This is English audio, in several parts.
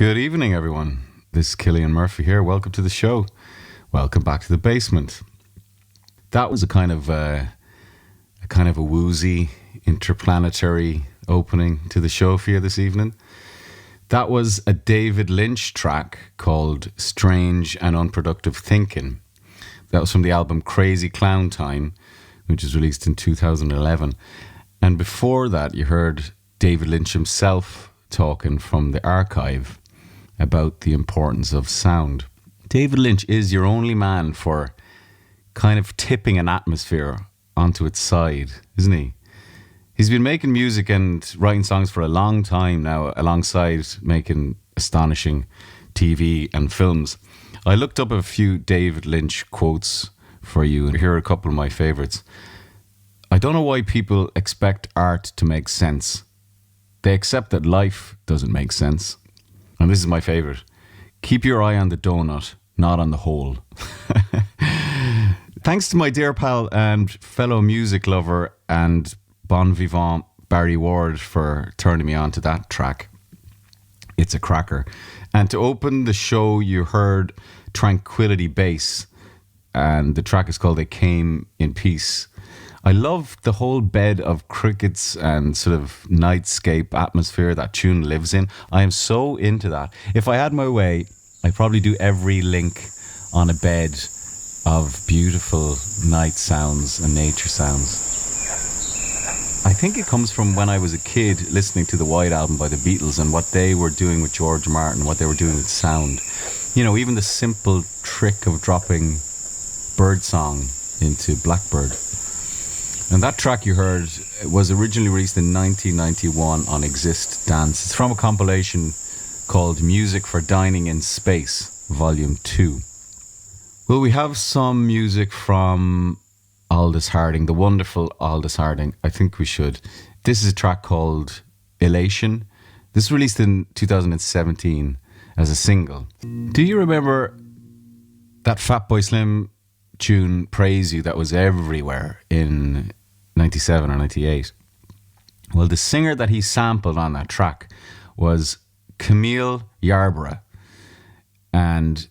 Good evening, everyone. This is Cillianmurphy here. Welcome to the show. Welcome back to the basement. That was a kind of a woozy, interplanetary opening to the show for you this evening. That was a David Lynch track called Strange and Unproductive Thinking. That was from the album Crazy Clown Time, which was released in 2011. And before that, you heard David Lynch himself talking from the archive about the importance of sound. David Lynch is your only man for kind of tipping an atmosphere onto its side, isn't he? He's been making music and writing songs for a long time now, alongside making astonishing TV and films. I looked up a few David Lynch quotes for you, and here are a couple of my favorites. I don't know why people expect art to make sense. They accept that life doesn't make sense. And this is my favorite. Keep your eye on the donut, not on the hole. Thanks to my dear pal and fellow music lover and bon vivant Barry Ward for turning me on to that track. It's a cracker. And to open the show, you heard Tranquility Bass, and the track is called They Came in Peace. I love the whole bed of crickets and sort of nightscape atmosphere that tune lives in. I am so into that. If I had my way, I'd probably do every link on a bed of beautiful night sounds and nature sounds. I think it comes from when I was a kid listening to the White Album by the Beatles and what they were doing with George Martin, what they were doing with sound. You know, even the simple trick of dropping birdsong into Blackbird. And that track you heard was originally released in 1991 on Exist Dance. It's from a compilation called Music for Dining in Space, Volume 2. Well, we have some music from Aldous Harding, the wonderful Aldous Harding. I think we should. This is a track called Elation. This was released in 2017 as a single. Do you remember that Fatboy Slim tune, Praise You, that was everywhere in 97 or 98? Well, the singer that he sampled on that track was Camille Yarborough, and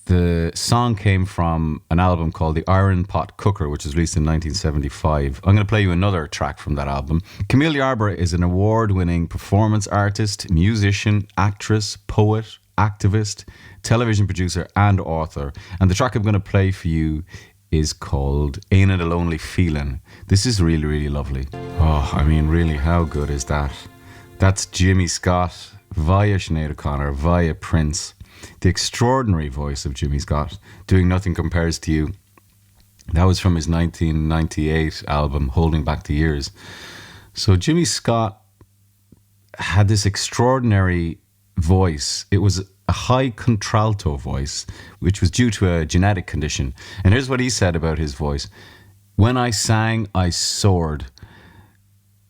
the song came from an album called The Iron Pot Cooker, which was released in 1975. I'm going to play you another track from that album. Camille Yarborough is an award-winning performance artist, musician, actress, poet, activist, television producer and author, and the track I'm going to play for you is called Ain't It a Lonely Feeling. This is really, really lovely. Oh, I mean, really, how good is that? That's Jimmy Scott via Sinead O'Connor, via Prince. The extraordinary voice of Jimmy Scott, doing Nothing Compares to You. That was from his 1998 album, Holding Back the Years. So Jimmy Scott had this extraordinary voice. It was a high contralto voice, which was due to a genetic condition. And here's what he said about his voice. When I sang, I soared.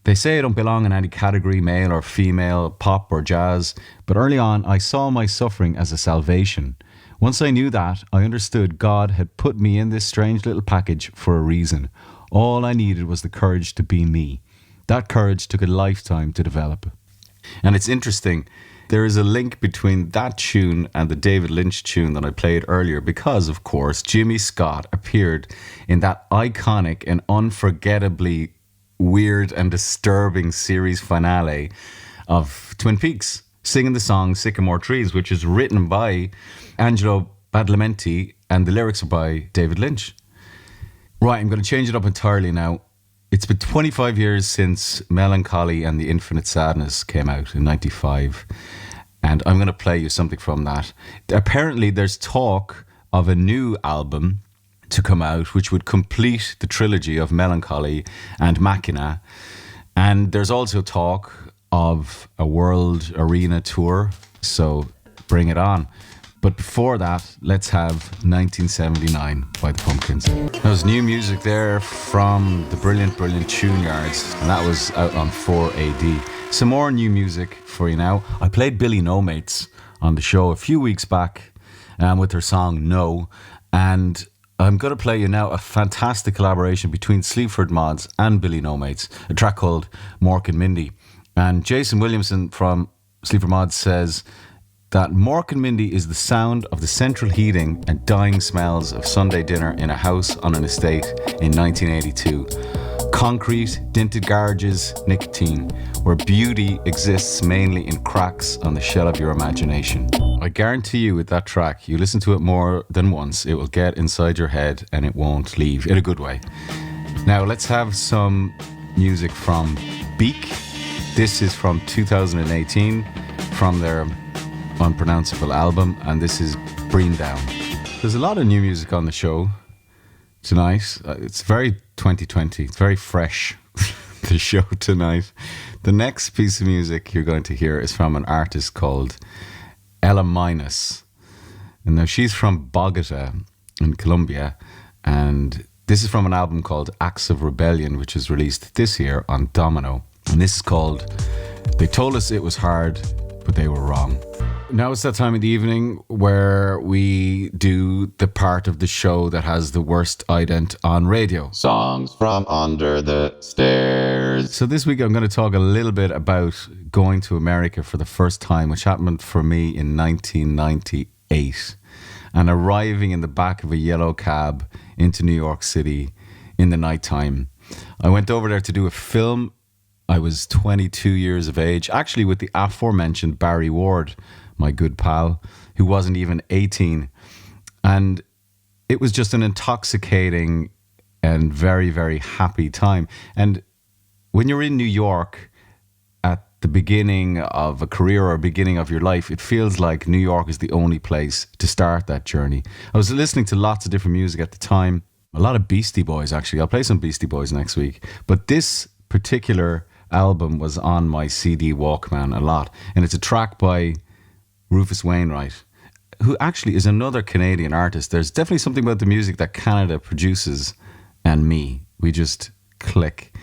They say I don't belong in any category, male or female, pop or jazz, but early on I saw my suffering as a salvation. Once I knew that, I understood God had put me in this strange little package for a reason. All I needed was the courage to be me. That courage took a lifetime to develop. And it's interesting, there is a link between that tune and the David Lynch tune that I played earlier because, of course, Jimmy Scott appeared in that iconic and unforgettably weird and disturbing series finale of Twin Peaks, singing the song Sycamore Trees, which is written by Angelo Badalamenti and the lyrics are by David Lynch. Right, I'm going to change it up entirely now. It's been 25 years since Melancholy and the Infinite Sadness came out in 95, and I'm going to play you something from that. Apparently there's talk of a new album to come out which would complete the trilogy of Melancholy and Machina, and there's also talk of a world arena tour, so bring it on. But before that, let's have 1979 by the Pumpkins. There's new music there from the brilliant Tune Yards, and that was out on 4AD. Some more new music for you now. I played Billy No Mates on the show a few weeks back with her song No, and I'm going to play you now a fantastic collaboration between Sleaford Mods and Billy No Mates, a track called Mork and Mindy. And Jason Williamson from Sleaford Mods says, that Mork and Mindy is the sound of the central heating and dying smells of Sunday dinner in a house on an estate in 1982. Concrete, dinted garages, nicotine, where beauty exists mainly in cracks on the shell of your imagination. I guarantee you with that track, you listen to it more than once, it will get inside your head and it won't leave, in a good way. Now let's have some music from Beak. This is from 2018, from their unpronounceable album, and this is Breen Down. There's a lot of new music on the show tonight. It's very 2020. It's very fresh, the show tonight. The next piece of music you're going to hear is from an artist called Ella Minus. And now she's from Bogota in Colombia, and this is from an album called Acts of Rebellion, which was released this year on Domino. And this is called They Told Us It Was Hard, But They Were Wrong. Now it's that time of the evening where we do the part of the show that has the worst ident on radio. Songs from Under the Stairs. So this week I'm going to talk a little bit about going to America for the first time, which happened for me in 1998, and arriving in the back of a yellow cab into New York City in the nighttime. I went over there to do a film. I was 22 years of age, actually with the aforementioned Barry Ward, my good pal, who wasn't even 18. And it was just an intoxicating and very, very happy time. And when you're in New York at the beginning of a career or beginning of your life, it feels like New York is the only place to start that journey. I was listening to lots of different music at the time. A lot of Beastie Boys, actually. I'll play some Beastie Boys next week. But this particular album was on my CD Walkman a lot. And it's a track by Rufus Wainwright, who actually is another Canadian artist. There's definitely something about the music that Canada produces and me. We just click.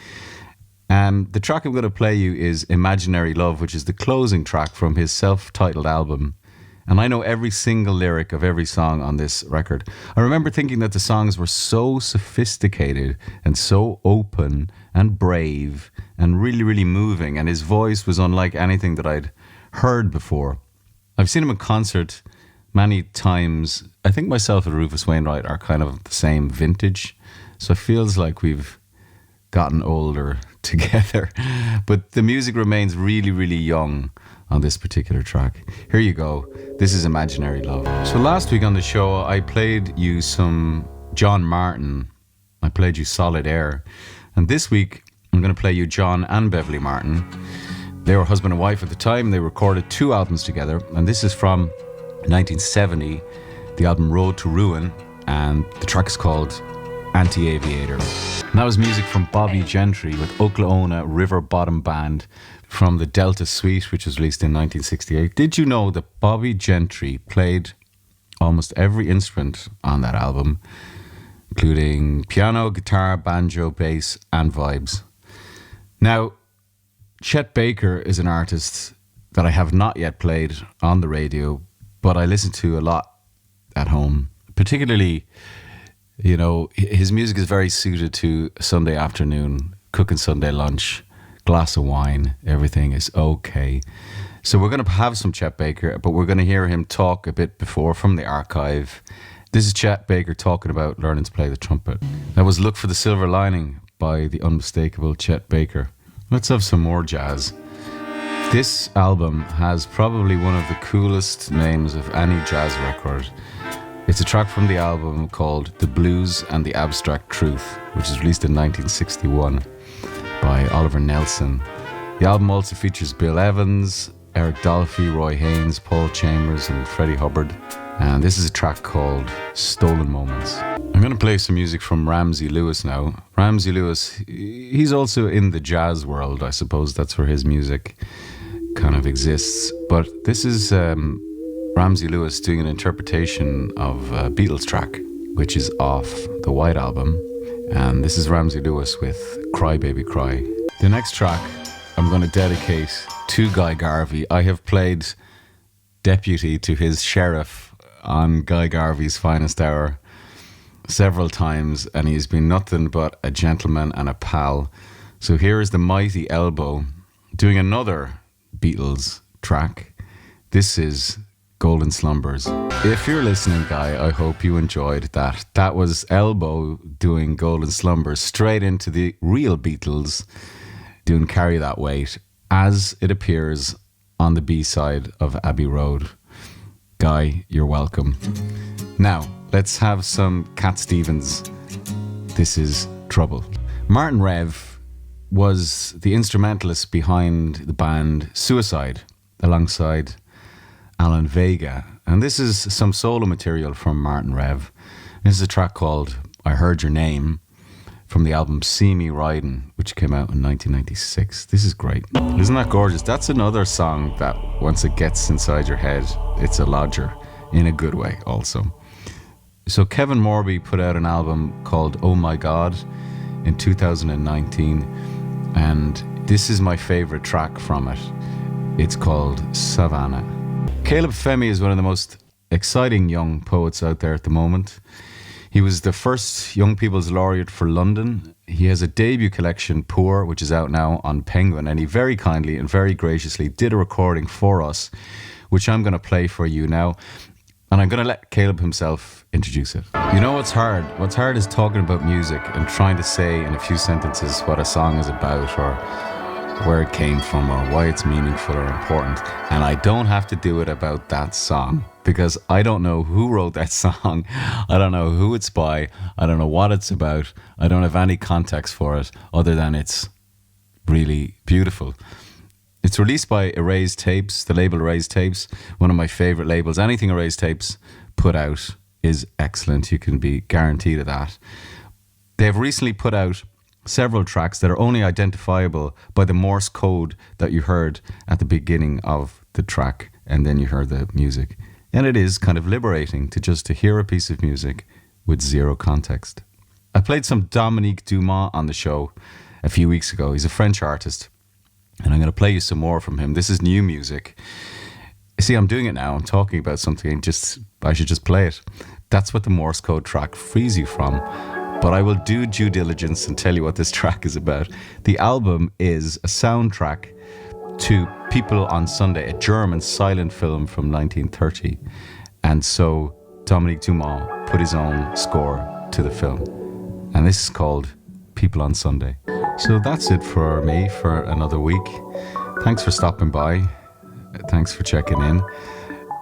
The track I'm going to play you is Imaginary Love, which is the closing track from his self-titled album. And I know every single lyric of every song on this record. I remember thinking that the songs were so sophisticated and so open and brave and really, really moving. And his voice was unlike anything that I'd heard before. I've seen him in concert many times. I think myself and Rufus Wainwright are kind of the same vintage. So it feels like we've gotten older together. But the music remains really, really young on this particular track. Here you go. This is Imaginary Love. So last week on the show, I played you some John Martin. I played you Solid Air. And this week, I'm going to play you John and Beverly Martin. They were husband and wife at the time. They recorded 2 albums together. And this is from 1970, the album Road to Ruin. And the track is called Anti-Aviator. And that was music from Bobby Gentry with Oklahoma River Bottom Band from the Delta Suite, which was released in 1968. Did you know that Bobby Gentry played almost every instrument on that album, including piano, guitar, banjo, bass, and vibes? Now, Chet Baker is an artist that I have not yet played on the radio, but I listen to a lot at home. Particularly, you know, his music is very suited to Sunday afternoon, cooking Sunday lunch, glass of wine, everything is okay. So we're going to have some Chet Baker, but we're going to hear him talk a bit before from the archive. This is Chet Baker talking about learning to play the trumpet. That was Look for the Silver Lining by the unmistakable Chet Baker. Let's have some more jazz. This album has probably one of the coolest names of any jazz record. It's a track from the album called The Blues and the Abstract Truth, which is released in 1961 by Oliver Nelson. The album also features Bill Evans, Eric Dolphy, Roy Haynes, Paul Chambers, and Freddie Hubbard. And this is a track called Stolen Moments. I'm going to play some music from Ramsey Lewis now. Ramsey Lewis, he's also in the jazz world, I suppose. That's where his music kind of exists. But this is Ramsey Lewis doing an interpretation of a Beatles track, which is off the White Album. And this is Ramsey Lewis with Cry Baby Cry. The next track I'm going to dedicate to Guy Garvey. I have played deputy to his sheriff on Guy Garvey's Finest Hour several times, and he's been nothing but a gentleman and a pal. So here is the Mighty Elbow doing another Beatles track. This is Golden Slumbers. If you're listening, Guy, I hope you enjoyed that. That was Elbow doing Golden Slumbers straight into the real Beatles doing Carry That Weight as it appears on the B-side of Abbey Road. Guy, you're welcome. Now, let's have some Cat Stevens. This is Trouble. Martin Rev was the instrumentalist behind the band Suicide alongside Alan Vega. And this is some solo material from Martin Rev. This is a track called I Heard Your Name from the album See Me Riding, which came out in 1996. This is great. Isn't that gorgeous? That's another song that once it gets inside your head, it's a lodger in a good way also. So Kevin Morby put out an album called Oh My God in 2019, and this is my favorite track from it. It's called Savannah. Caleb Femi is one of the most exciting young poets out there at the moment. He was the first Young People's Laureate for London. He has a debut collection, Poor, which is out now on Penguin, and he very kindly and very graciously did a recording for us, which I'm going to play for you now. And I'm going to let Caleb himself introduce it. You know what's hard? What's hard is talking about music and trying to say in a few sentences what a song is about or where it came from or why it's meaningful or important. And I don't have to do it about that song because I don't know who wrote that song. I don't know who it's by. I don't know what it's about. I don't have any context for it other than it's really beautiful. It's released by Erased Tapes, the label Erased Tapes, one of my favorite labels. Anything Erased Tapes put out is excellent. You can be guaranteed of that. They've recently put out several tracks that are only identifiable by the Morse code that you heard at the beginning of the track, and then you heard the music. And it is kind of liberating to hear a piece of music with zero context. I played some Dominique Dumas on the show a few weeks ago. He's a French artist, and I'm going to play you some more from him. This is new music. See, I'm doing it now. I'm talking about something. I should just play it. That's what the Morse code track frees you from. But I will do due diligence and tell you what this track is about. The album is a soundtrack to People on Sunday, a German silent film from 1930. And so Dominique Dumas put his own score to the film. And this is called People on Sunday. So that's it for me for another week. Thanks for stopping by. Thanks for checking in.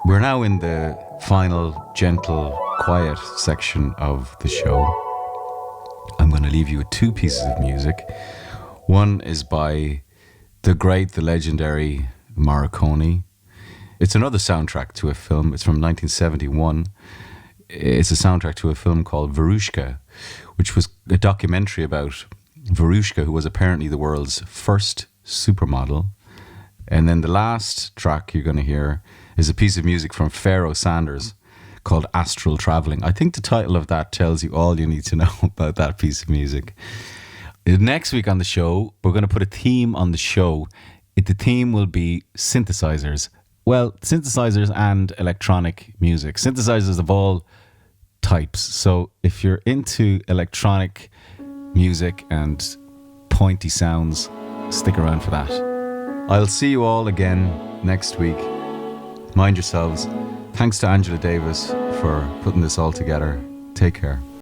We're now in the final, gentle, quiet section of the show. I'm going to leave you with two pieces of music. One is by the great, the legendary Morricone. It's another soundtrack to a film. It's from 1971. It's a soundtrack to a film called Verushka, which was a documentary about Verushka, who was apparently the world's first supermodel. And then the last track you're going to hear is a piece of music from Pharoah Sanders called Astral Traveling. I think the title of that tells you all you need to know about that piece of music. Next week on the show, we're going to put a theme on the show. The theme will be synthesizers. Well, synthesizers and electronic music. Synthesizers of all types. So if you're into electronic music and pointy sounds, stick around for that. I'll see you all again next week. Mind yourselves. Thanks to Angela Davis for putting this all together. Take care.